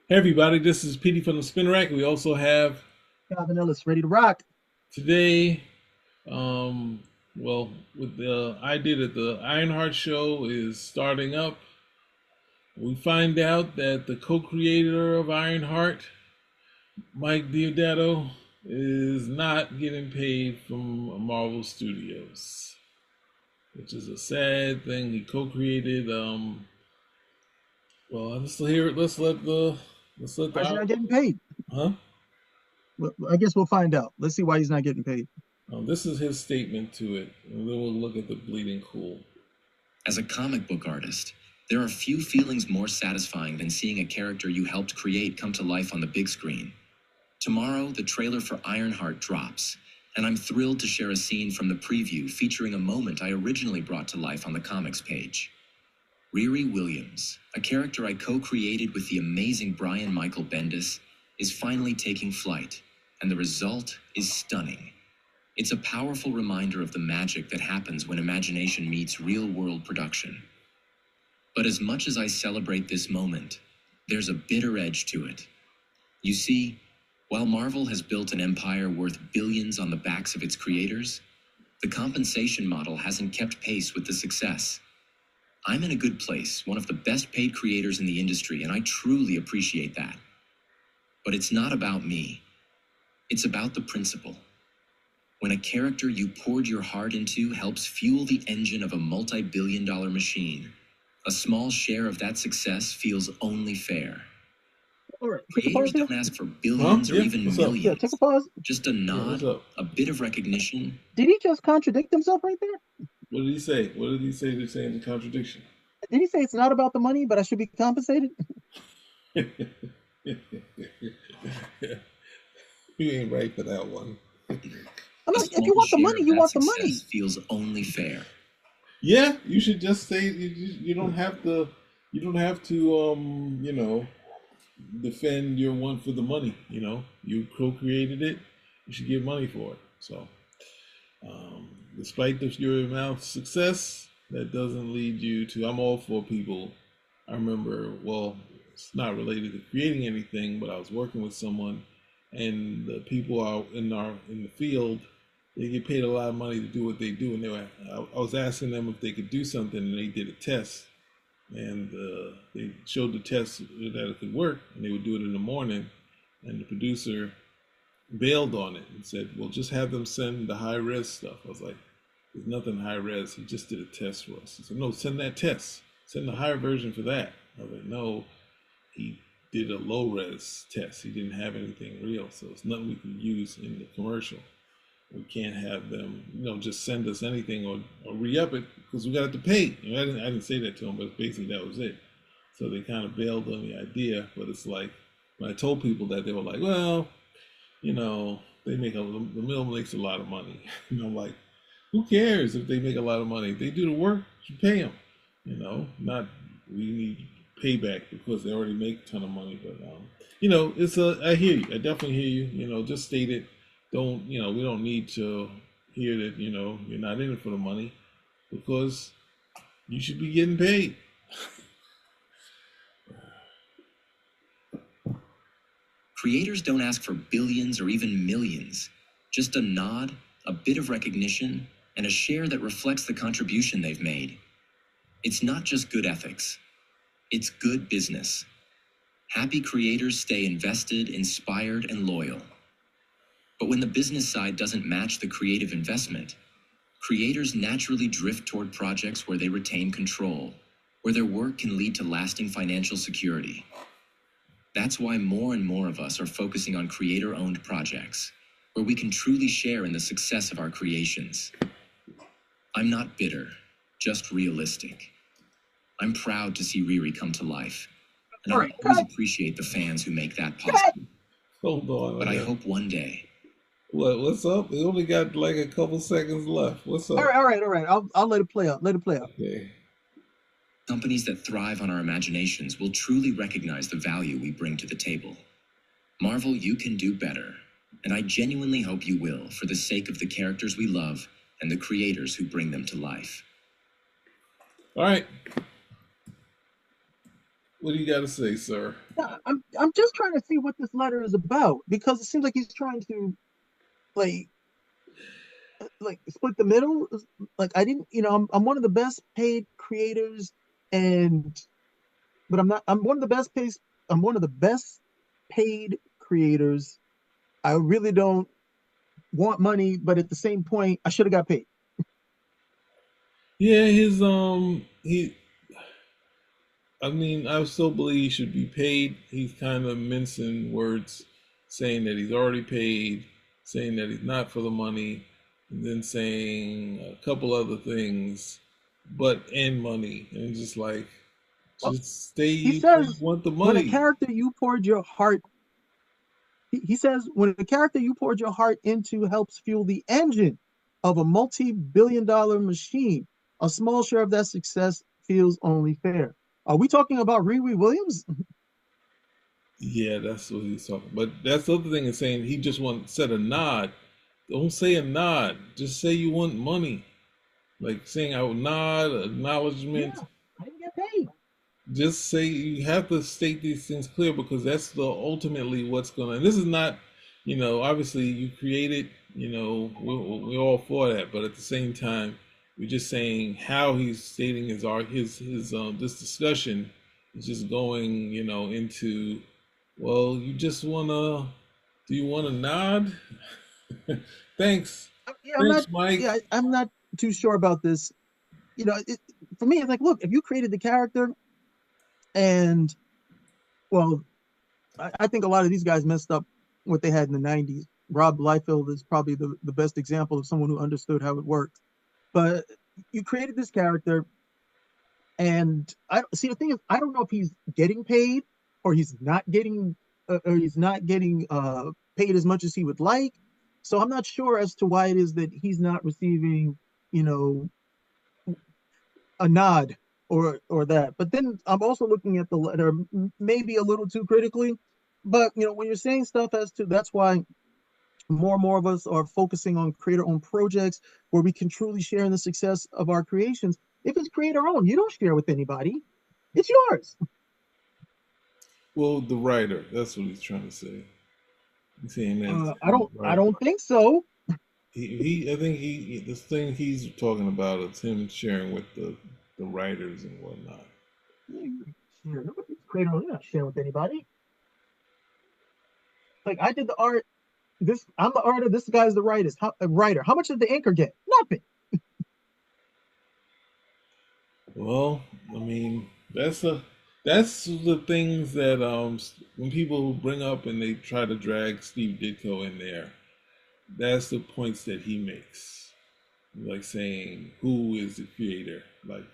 Hey everybody, this is Petey from the Spin Rack. We also have Calvin Ellis, ready to rock. today, um, well, with the idea that the Ironheart show is starting up, we find out that the co-creator of Ironheart, Mike Deodato, is not getting paid from Marvel Studios, which is a sad thing. He co-created. Well, let's hear it. Let's let Why is he the not getting paid? huh. Well, I guess we'll find out. Let's see why he's not getting paid. This is his statement to it, and then we'll look at the bleeding cool. As a comic book artist, there are few feelings more satisfying than seeing a character you helped create come to life on the big screen. Tomorrow, the trailer for Ironheart drops, and I'm thrilled to share a scene from the preview featuring a moment I originally brought to life on the comics page. Riri Williams, a character I co-created with the amazing Brian Michael Bendis, is finally taking flight, and the result is stunning. It's a powerful reminder of the magic that happens when imagination meets real-world production. But as much as I celebrate this moment, there's a bitter edge to it. You see, while Marvel has built an empire worth billions on the backs of its creators, the compensation model hasn't kept pace with the success. I'm in a good place, one of the best paid creators in the industry, and I truly appreciate that. But it's not about me. It's about the principle. When a character you poured your heart into helps fuel the engine of a multi-billion-dollar machine, a small share of that success feels only fair. All right, take a Creators pause here. don't ask for Huh? billions or Yeah. even What's up? Yeah, take a millions. pause. Just a Yeah. What's nod, up? a bit of recognition. Did he just contradict himself right there? What did he say? What did he say? They're saying the contradiction. Did he say it's not about the money, but I should be compensated? You ain't right for that one. I'm A like, if you small want the share money, of you that want the success money. feels only fair. Yeah, you should just say you don't have to. You don't have to. Defend your one for the money. You co-created it. You should get money for it. So, despite your amount of success, that doesn't lead you to. I'm all for people. I remember, well, it's not related to creating anything, but I was working with someone, and the people out in the field, they get paid a lot of money to do what they do, and I was asking them if they could do something, and they did a test, and they showed the test that it could work, and they would do it in the morning, and the producer bailed on it and said, "Well, just have them send the high res stuff." I was like, "There's nothing high res. He just did a test for us." He said, "No, send that test. Send the higher version for that." I was like, "No, he did a low res test. He didn't have anything real, so it's nothing we can use in the commercial. We can't have them, just send us anything or re-up it because we got to pay." I didn't say that to him, but basically that was it. So they kind of bailed on the idea, but it's like when I told people that, they were like, "Well, they make the mill makes a lot of money." And I'm like, who cares if they make a lot of money? If they do the work, you pay them. Not we need payback because they already make a ton of money. But it's I hear you. I definitely hear you. Just state it. Don't we don't need to hear that you're not in it for the money because you should be getting paid. Creators don't ask for billions or even millions. Just a nod, a bit of recognition, and a share that reflects the contribution they've made. It's not just good ethics. It's good business. Happy creators stay invested, inspired, and loyal. But when the business side doesn't match the creative investment, creators naturally drift toward projects where they retain control, where their work can lead to lasting financial security. That's why more and more of us are focusing on creator-owned projects, where we can truly share in the success of our creations. I'm not bitter, just realistic. I'm proud to see Riri come to life, and All I'll right, always cut, appreciate the fans who make that cut. possible. Hold on. But I hope one day, What's up? We only got like a couple seconds left. What's All up? right, all right, all right. I'll let it play out. Let it play out. Okay. companies that thrive on our imaginations will truly recognize the value we bring to the table. Marvel, you can do better, and I genuinely hope you will for the sake of the characters we love and the creators who bring them to life. All right. What do you got to say, sir? Yeah, I'm just trying to see what this letter is about because it seems like he's trying to like split the middle. Like I didn't, I'm one of the best paid creators, and but I'm not. I'm one of the best paid. I'm one of the best paid creators. I really don't want money, but at the same point, I should have got paid. Yeah, he. I mean, I still believe he should be paid. He's kind of mincing words, saying that he's already paid, saying that he's not for the money, and then saying a couple other things, but and money, and just like, Well, just stay he you says want the when a money. character you poured your heart he says when a character you poured your heart into helps fuel the engine of a multi-billion-dollar machine, a small share of that success feels only fair. Are we talking about Riri Williams? Yeah, that's what he's talking. But that's the other thing is saying he just want said a nod. Don't say a nod. Just say you want money. Like saying I would nod, acknowledgement. Yeah, I didn't get paid. Just say you have to state these things clear because that's the ultimately what's going. And this is not, obviously you created, we're all for that, but at the same time, we're just saying how he's stating his art, his this discussion is just going, into, well, you just wanna, do you want to nod? Thanks, Yeah, I'm not. thanks, Mike. Yeah, I'm not too sure about this. For me, it's like, look, if you created the character, and well, I think a lot of these guys messed up what they had in the '90s. Rob Liefeld is probably the best example of someone who understood how it worked. But you created this character, and I see the thing is, I don't know if he's getting paid or he's not getting paid as much as he would like. So I'm not sure as to why it is that he's not receiving, you know, a nod or that. But then I'm also looking at the letter maybe a little too critically. But when you're saying stuff as to that's why more and more of us are focusing on creator owned projects where we can truly share in the success of our creations. If it's creator owned, you don't share with anybody. It's yours. Well, the writer, that's what he's trying to say. He's saying that I don't. I right. don't think so. I think this thing he's talking about is him sharing with the writers and whatnot. Share. Nobody's creator owned. You're not sharing with anybody. Like I did the art. I'm the artist. This guy's the writer. How much did the anchor get? Nothing. Well, I mean, that's the things that when people bring up and they try to drag Steve Ditko in there, that's the points that he makes. Like saying who is the creator? Like,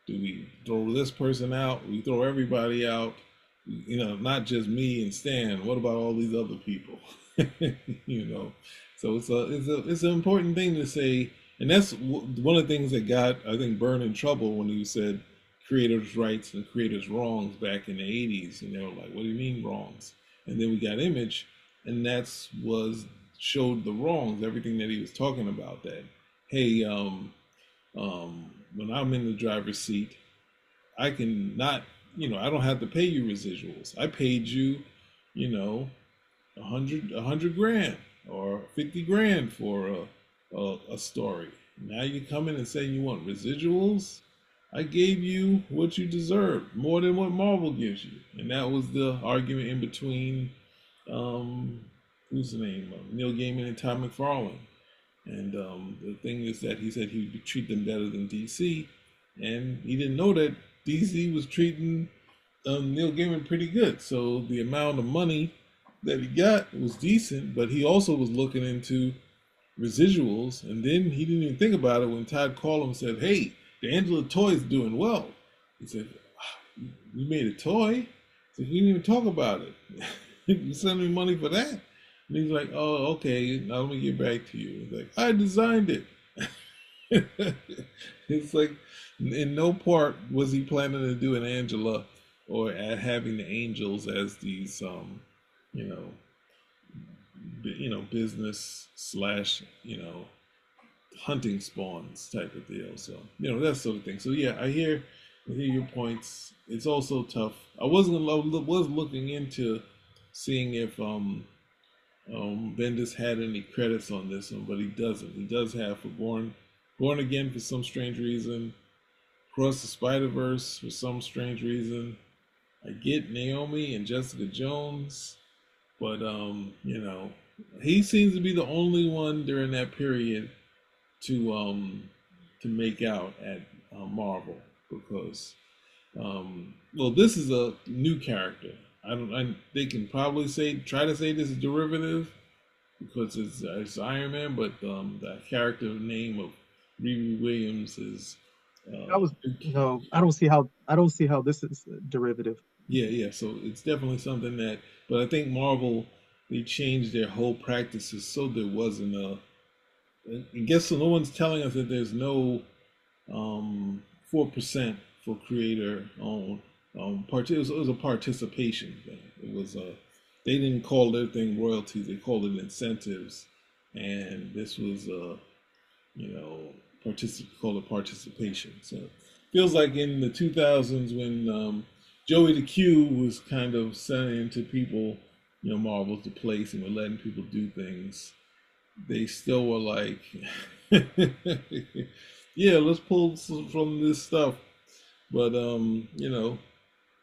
do we throw this person out? We throw everybody out? Not just me and Stan. What about all these other people? you know, so it's an important thing to say, and that's one of the things that got I think Byrne in trouble when he said creators' rights and creators' wrongs back in the '80s, and they were like, "What do you mean wrongs?" And then we got Image, and that's was showed the wrongs, everything that he was talking about. That hey, when I'm in the driver's seat, I can not, I don't have to pay you residuals. I paid you, you know, a hundred grand or 50 grand for a story. Now you come in and say you want residuals. I gave you what you deserve, more than what Marvel gives you, and that was the argument in between, um, who's the name, Neil Gaiman and Todd McFarlane. And the thing is that he said he would treat them better than DC, and he didn't know that DC was treating Neil Gaiman pretty good. So the amount of money that he got was decent, but he also was looking into residuals. And then he didn't even think about it when Todd called him and said, "Hey, the Angela toy is doing well." He said, "You made a toy?" So he didn't even talk about it. You sent me money for that? And he's like, "Oh, okay. Now let me get back to you." He's like, "I designed it." It's like, in no part was he planning to do an Angela or at having the angels as these, you know, business slash, hunting spawns type of deal. So that sort of thing. So yeah, I hear I hear your points. It's also tough. I was looking into seeing if Bendis had any credits on this one, but he doesn't. He does have for Born Again for some strange reason, Across the Spider Verse for some strange reason. I get Naomi and Jessica Jones, but he seems to be the only one during that period to make out at Marvel because well, this is a new character. I don't. They can probably try to say this is derivative because it's Iron Man, but the character name of Riri Williams is I was no, I don't see how this is a derivative. yeah, yeah. So it's definitely something that, but I think Marvel they changed their whole practices so there wasn't a. I guess so no one's telling us that there's no 4% for creator owned. It was a participation thing. It was a they didn't call their thing royalties; they called it incentives, and this was you know call it participation. So it feels like in the 2000s when Joey the Q was kind of saying to people, Marvel's the place, and we're letting people do things. They still were like, yeah, let's pull some from this stuff. But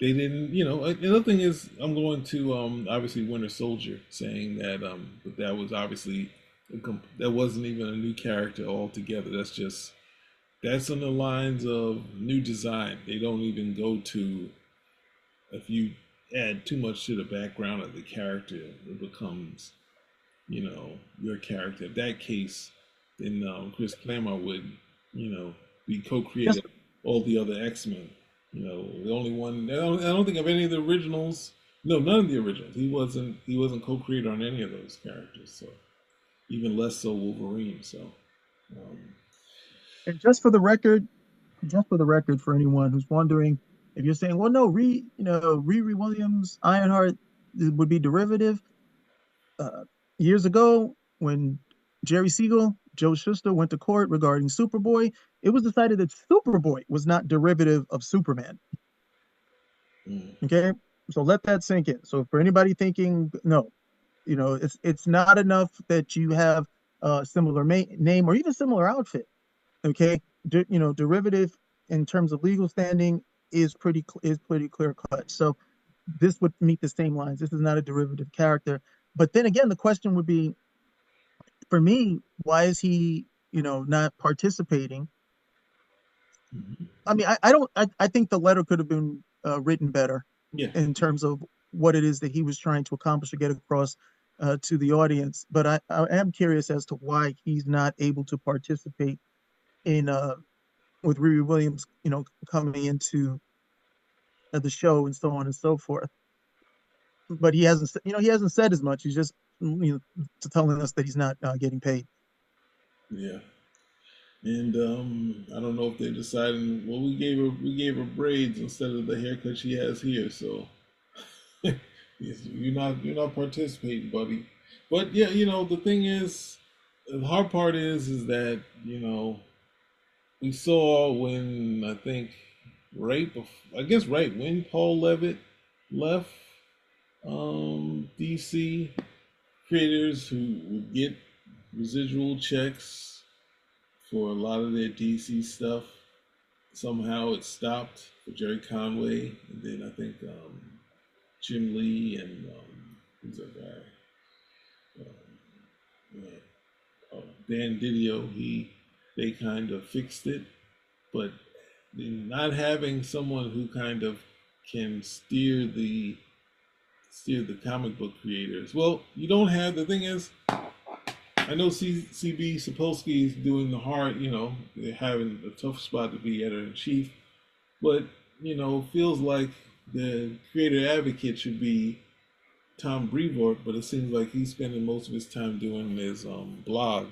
they didn't. Another thing is, I'm going to obviously Winter Soldier, saying that but that was obviously that wasn't even a new character altogether. That's on the lines of new design. They don't even go to if you add too much to the background of the character, it becomes your character. In that case, then Chris Claremont would, be Just co-created all the other X-Men. The only one I don't think of any of the originals. No, none of the originals. He wasn't co-creator on any of those characters. So even less so Wolverine. So um, and just for the record, for anyone who's wondering, if you're saying, well, no, Riri Williams, Ironheart would be derivative. Uh, Years ago, when Jerry Siegel, Joe Shuster went to court regarding Superboy, it was decided that Superboy was not derivative of Superman. mm, Okay, so let that sink in. So for anybody thinking, no, it's not enough that you have a similar name or even similar outfit. Okay, derivative in terms of legal standing is pretty clear cut. So this would meet the same lines. This is not a derivative character. But then again, the question would be, for me, why is he, not participating? mhm. I mean, I don't. I think the letter could have been written better Yeah, in terms of what it is that he was trying to accomplish or get across to the audience. But I am curious as to why he's not able to participate in with Riri Williams, coming into the show and so on and so forth. But he hasn't said as much. He's just, telling us that he's not getting paid. yeah. And I don't know if they're deciding. Well, we gave her braids instead of the haircut she has here, so you're not participating, buddy. But yeah, the thing is, the hard part is that we saw when I think I guess right when Paul Levitt left DC, creators who would get residual checks for a lot of their DC stuff. Somehow it stopped for Jerry Conway, and then I think Jim Lee and who's that guy? Dan Didio. They kind of fixed it, but not having someone who kind of can steer the comic book creators. Well, you don't have the thing is I know CB Sapolsky is doing the hard, they're having a tough spot to be editor in chief, but feels like the creator advocate should be Tom Brevoort, but it seems like he's spending most of his time doing his blog,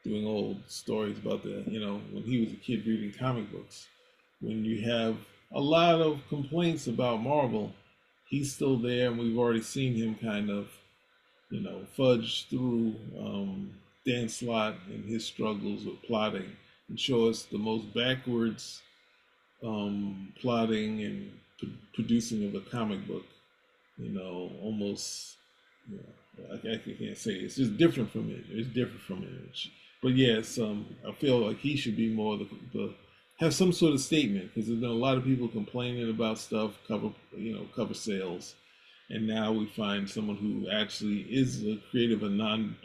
doing old stories about when he was a kid reading comic books. When you have a lot of complaints about Marvel, he's still there, and we've already seen him kind of fudge through Dan Slott and his struggles with plotting and show us the most backwards plotting and producing of a comic book. Almost. I can't say it's just different from it. It's different from it. But yes, I feel like he should be more the have some sort of statement because there's been a lot of people complaining about stuff cover sales, and now we find someone who actually is a creative and non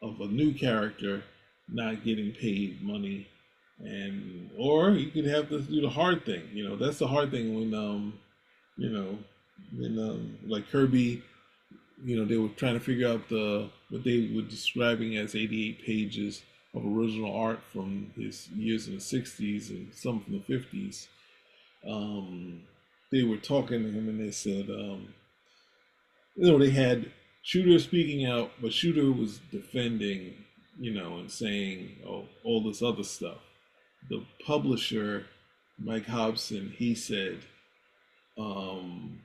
of a new character not getting paid money, and or you could have to do the hard thing. That's the hard thing when you know like Kirby, they were trying to figure out what they were describing as 88 pages of original art from his years in the 60s and some from the 50s. They were talking to him and they said, they had Shooter speaking out, but Shooter was defending, and saying, oh, all this other stuff. The publisher, Mike Hobson, he said, um,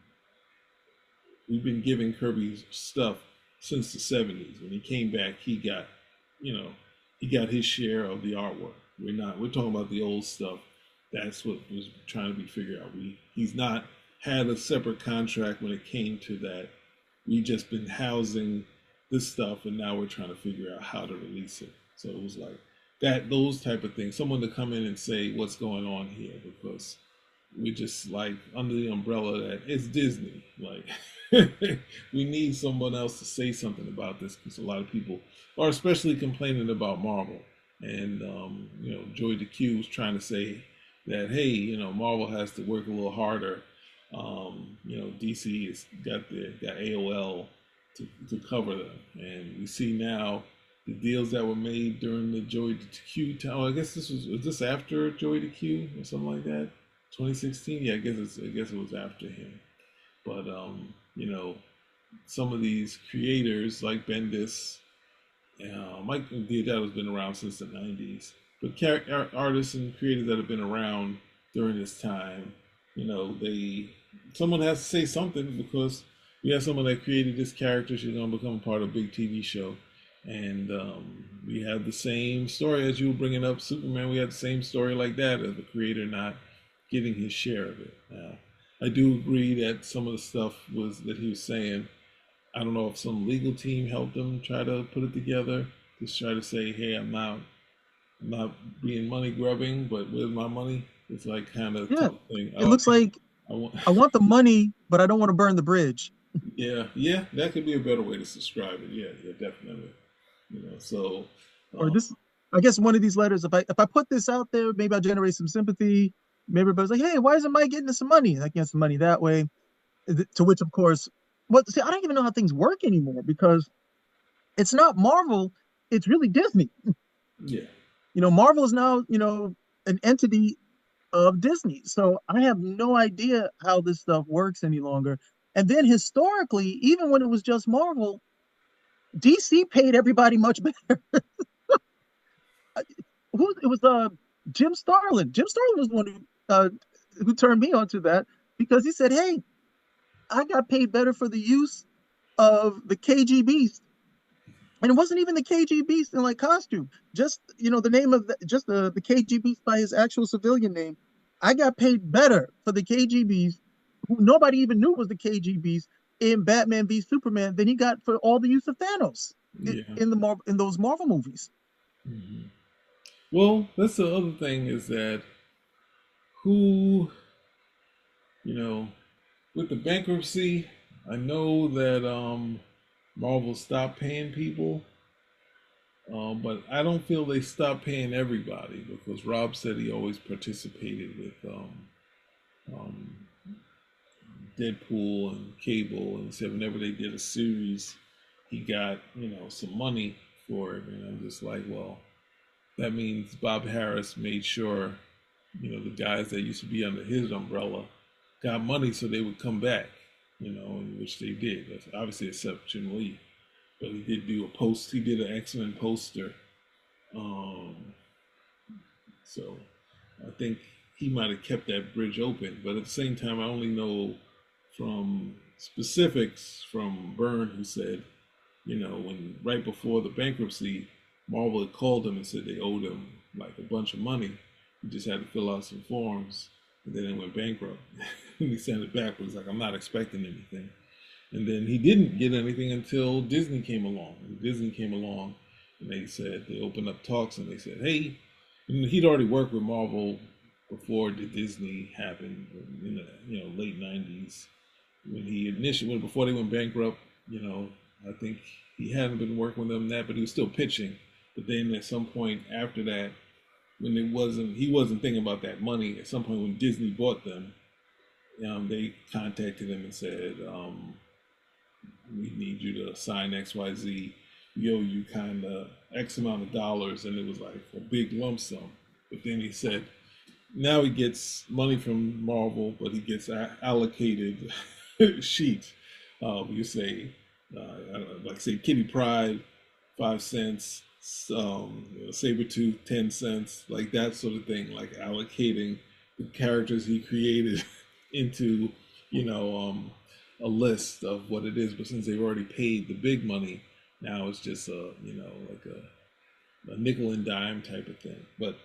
we've been giving Kirby stuff since the 70s. When he came back, he got his share of the artwork. We're talking about the old stuff. That's what was trying to be figured out. He's not had a separate contract when it came to that. We've just been housing this stuff, and now we're trying to figure out how to release it. So it was like those type of things. Someone to come in and say what's going on here, because we're just like under the umbrella that it's Disney. Like we need someone else to say something about this because a lot of people are especially complaining about Marvel. And Joy DeQ was trying to say that hey, Marvel has to work a little harder. DC has got AOL to cover them, and we see now the deals that were made during the Joy DeQ time. I guess was this after Joy DeQ or something like that. 2016. Yeah, I guess it was after him. But some of these creators like Bendis, Mike Deodato has been around since the 90s. But artists and creators that have been around during this time, someone has to say something because we have someone that created this character. She's going to become part of a big TV show. And we have the same story as you were bringing up Superman. We had the same story like that of the creator not getting his share of it. I do agree that some of the stuff that he was saying, I don't know if some legal team helped him try to put it together, just try to say, hey, I'm not being money grubbing, but where's my money? It's like kind of Yeah, tough thing. it looks like I want the money, but I don't want to burn the bridge. Yeah, that could be a better way to describe it. Yeah, definitely. So Or this, I guess one of these letters, if I put this out there, maybe I'll generate some sympathy. Maybe everybody's like, hey, why isn't Mike getting some money? And I get some money that way. To which, of course, see, I don't even know how things work anymore because it's not Marvel, it's really Disney. yeah. Marvel is now, an entity of Disney. So I have no idea how this stuff works any longer. And then historically, even when it was just Marvel, DC paid everybody much better. It was Jim Starlin. Jim Starlin was the one who turned me onto that because he said, "Hey, I got paid better for the use of the KG Beast, and it wasn't even the KG Beast in like costume. Just the name of the KG Beast by his actual civilian name. I got paid better for the KG Beast, who nobody even knew was the KG Beast in Batman v Superman than he got for all the use of Thanos Yeah. in those Marvel movies." Mm-hmm. Well, that's the other thing is that who, with the bankruptcy, I know that Marvel stopped paying people, but I don't feel they stopped paying everybody because Rob said he always participated with um, Deadpool and Cable, and said whenever they did a series, he got some money for it, and I'm just like, well, that means Bob Harris made sure the guys that used to be under his umbrella got money so they would come back, in which they did. That's obviously except Jim Lee, but he did do a post. He did an X-Men poster. So I think he might have kept that bridge open. But at the same time, I only know from specifics from Byrne, who said, when right before the bankruptcy, Marvel had called him and said they owed him like a bunch of money. He just had to fill out some forms, and then it went bankrupt. And he sent it back. Was like, I'm not expecting anything. And then he didn't get anything until Disney came along. And Disney came along, and they opened up talks, and they said, hey, and he'd already worked with Marvel before the Disney happened in the late '90s when he initially before they went bankrupt. I think he hadn't been working with them that, but he was still pitching. But then at some point after that, when he wasn't thinking about that money. At some point when Disney bought them, they contacted him and said, we need you to sign XYZ. We owe you kind of X amount of dollars. And it was like a big lump sum. But then he said, now he gets money from Marvel, but he gets allocated sheets. You say, like say Kitty Pryde, 5 cents, Sabretooth, 10 cents, like that sort of thing, like allocating the characters he created into, a list of what it is. But since they've already paid the big money, now it's just like a nickel and dime type of thing. But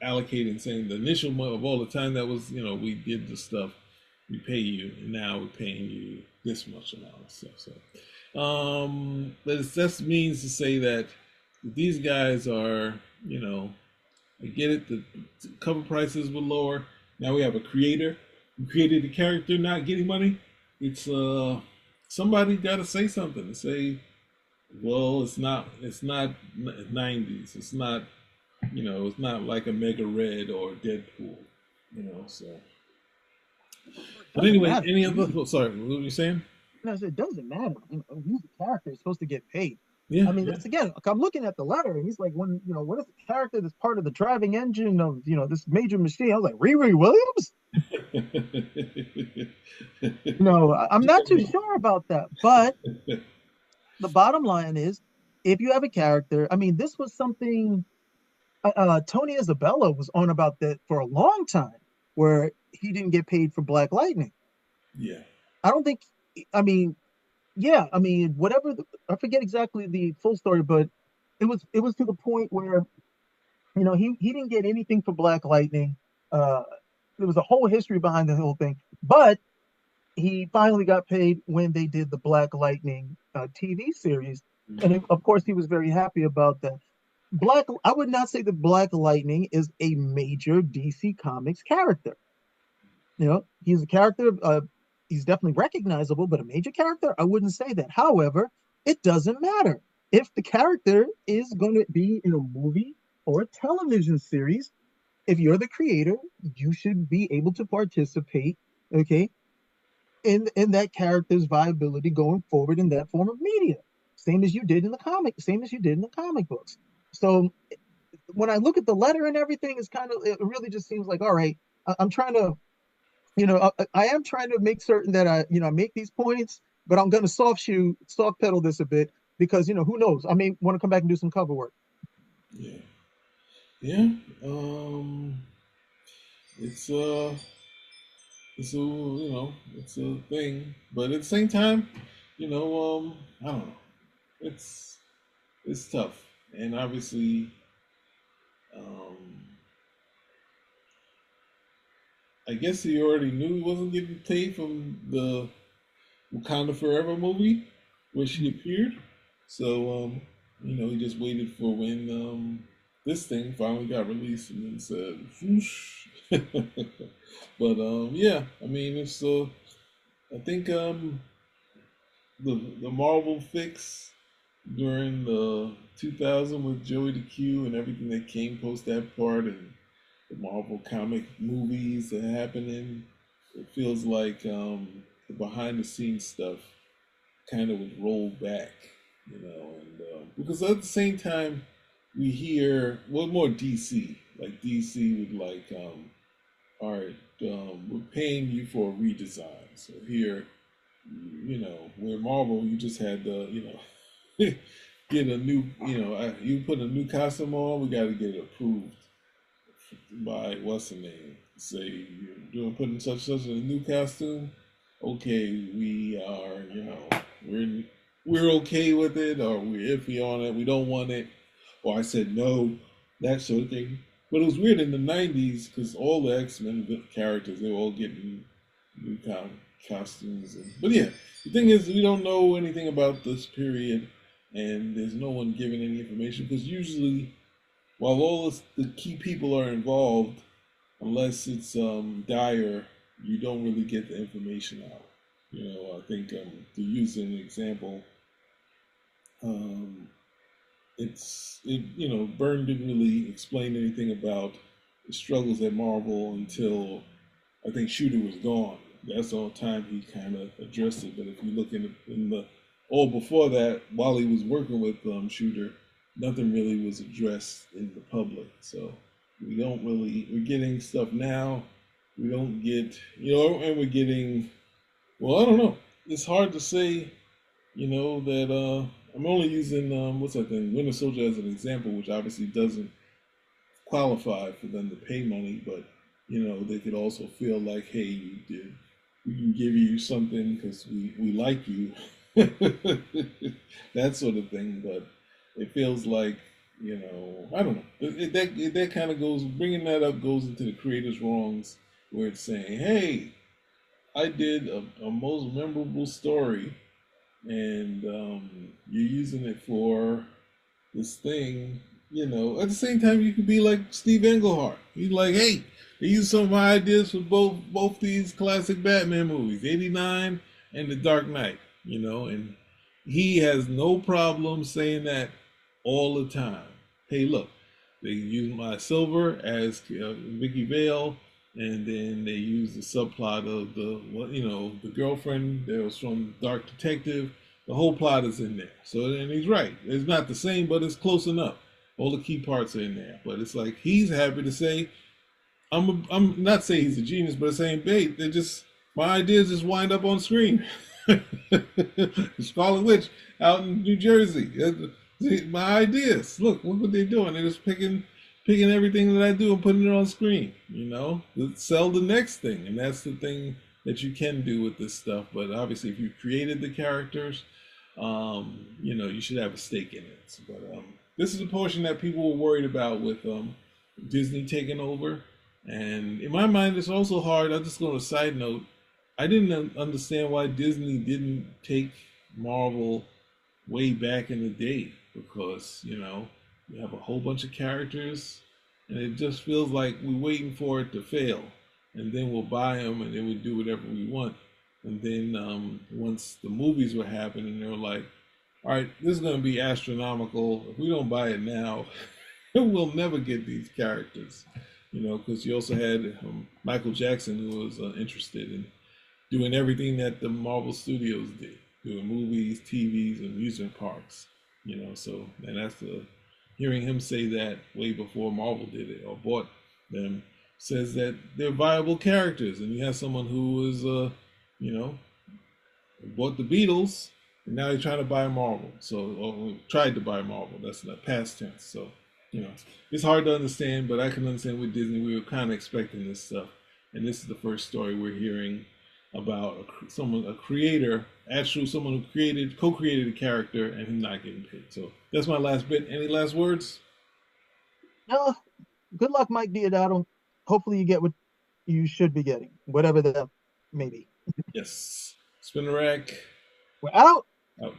allocating, saying the initial money of all the time that was, we did the stuff, we pay you, and now we're paying you this much amount of stuff. So, but that means to say that these guys are, I get it. The cover prices were lower. Now we have a creator who created the character not getting money. It's somebody got to say something and say, well, it's not 90s. It's not, it's not like a Mega Red or Deadpool, so. But anyway, matter. any other? Oh, sorry, what were you saying? No, it doesn't matter. He's a character. He's supposed to get paid. Yeah, I mean, yeah. that's again. I'm looking at the letter, and he's like, when what is the character that's part of the driving engine of this major machine? I was like, Riri Williams. No, I'm not too sure about that. But the bottom line is, if you have a character, I mean, this was something Tony Isabella was on about that for a long time, where he didn't get paid for Black Lightning. Yeah. I don't think. I mean, yeah. I mean, whatever. I forget exactly the full story, but it was to the point where he didn't get anything for Black Lightning. Uh, there was a whole history behind the whole thing, but he finally got paid when they did the Black Lightning TV series, and of course he was very happy about that. I would not say that Black Lightning is a major DC Comics character. He's a character. He's definitely recognizable, but a major character, I wouldn't say that. However, it doesn't matter if the character is going to be in a movie or a television series. If you're the creator, you should be able to participate, okay, in that character's viability going forward in that form of media. Same as you did in the comic books. So when I look at the letter and everything, it really just seems like, all right, I'm trying to, I am trying to make certain that I make these points, but I'm going to soft pedal this a bit because, who knows? I may want to come back and do some cover work. Yeah. Yeah. It's it's a thing, but at the same time, I don't know. It's tough, and obviously, um, I guess he already knew he wasn't getting paid from the Wakanda Forever movie where she appeared. So, he just waited for when this thing finally got released and then said, whoosh. But yeah, I mean, it's I think the Marvel fix during the 2000 with Joey the Q and everything that came post that part and the Marvel comic movies that happening, it feels like the behind the scenes stuff kind of was rolled back, and because at the same time we hear more DC, like DC would like, all right, we're paying you for a redesign, so here, where Marvel you just had the, get a new, you put a new costume on, we got to get it approved by what's the name? Say you're putting such a new costume. Okay, we are, we're okay with it, or we're iffy on it. We don't want it, or I said no, that sort of thing. But it was weird in the '90s because all the X-Men characters, they were all getting new costumes. But yeah, the thing is, we don't know anything about this period, and there's no one giving any information because usually, while all the key people are involved, unless it's dire, you don't really get the information out. I think to use an example, um, Byrne didn't really explain anything about the struggles at Marvel until I think Shooter was gone. That's all time he kind of addressed it. But if you look in the all before that, while he was working with Shooter, nothing really was addressed in the public. So we're getting stuff now. We don't get and we're getting well, I don't know. It's hard to say that I'm only using what's that thing, Winter Soldier as an example, which obviously doesn't qualify for them to pay money, but they could also feel like, hey, we can give you something because we like you, that sort of thing. But it feels like I don't know. That kind of goes bringing that up goes into the creator's wrongs, where it's saying, hey, I did a most memorable story and you're using it for this thing, At the same time, you could be like Steve Englehart. He's like, hey, they use some of my ideas for both these classic Batman movies, '89 and The Dark Knight, and he has no problem saying that all the time. Hey, look, they use my Silver as Vicky Vale, and then they use the subplot of the girlfriend that was from Dark Detective. The whole plot is in there. So, and he's right. It's not the same, but it's close enough. All the key parts are in there. But it's like he's happy to say, I'm not saying he's a genius, but saying, babe, they're just my ideas just wind up on screen. Scarlet Witch out in New Jersey. My ideas. Look what they're doing. They're just picking everything that I do and putting it on screen. Sell the next thing, and that's the thing that you can do with this stuff. But obviously, if you created the characters, you should have a stake in it. But this is a portion that people were worried about with Disney taking over. And in my mind, it's also hard. I'll just go on a side note. I didn't understand why Disney didn't take Marvel way back in the day because, you have a whole bunch of characters and it just feels like we're waiting for it to fail. And then we'll buy them and then we'll do whatever we want. And then once the movies were happening, they were like, all right, this is going to be astronomical. If we don't buy it now, we'll never get these characters. Because you also had Michael Jackson, who was interested in doing everything that the Marvel Studios did, doing movies, TVs, amusement parks. So and that's hearing him say that way before Marvel did it or bought them says that they're viable characters. And you have someone who was, bought the Beatles, and now he's trying to buy Marvel. So, or tried to buy Marvel. That's in the past tense. So, it's hard to understand, but I can understand with Disney. We were kind of expecting this stuff, and this is the first story we're hearing about a creator, someone who co-created a character, and him not getting paid. So that's my last bit. Any last words? No. Good luck, Mike Deodato. Hopefully, you get what you should be getting, whatever that may be. Yes. Spin the rack. We're out. Out.